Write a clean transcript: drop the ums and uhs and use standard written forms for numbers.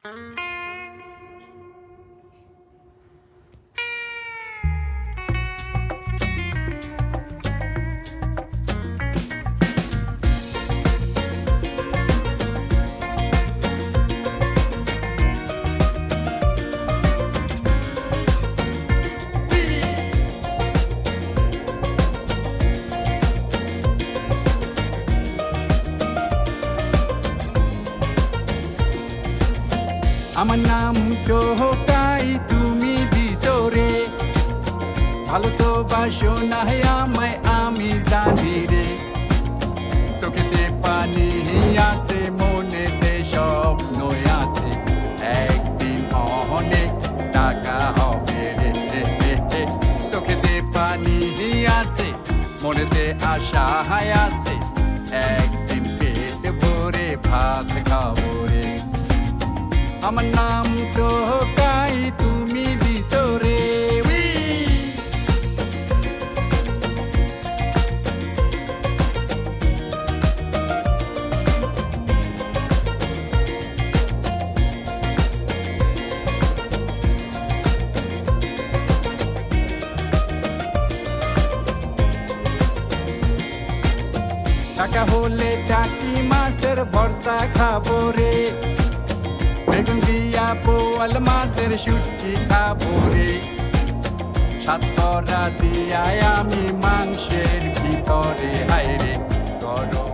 আমার নাম টোকাই তুমি দিছো রে, ভালো তো বাসো না আমায় আমি জানি রে। চোখেতে পানি আছে, মনেতে স্বপ্ন আছে, একদিন অনেক টাকা হবে রে। চোখেতে পানি আছে, মনেতে আশা আছে, একদিন পেট ভরে ভাত খাবো রে। আমার নাম টোকাই তুমি দিছো রে। টাকা হলে টাকি মাছের ভর্তা খাবো রে, বেগুন দিয়া বোয়াল মাছের শুটকি খাবো রে। সাতকরা দিয়া আমি মাংসের ভিতরে হায় রে গরম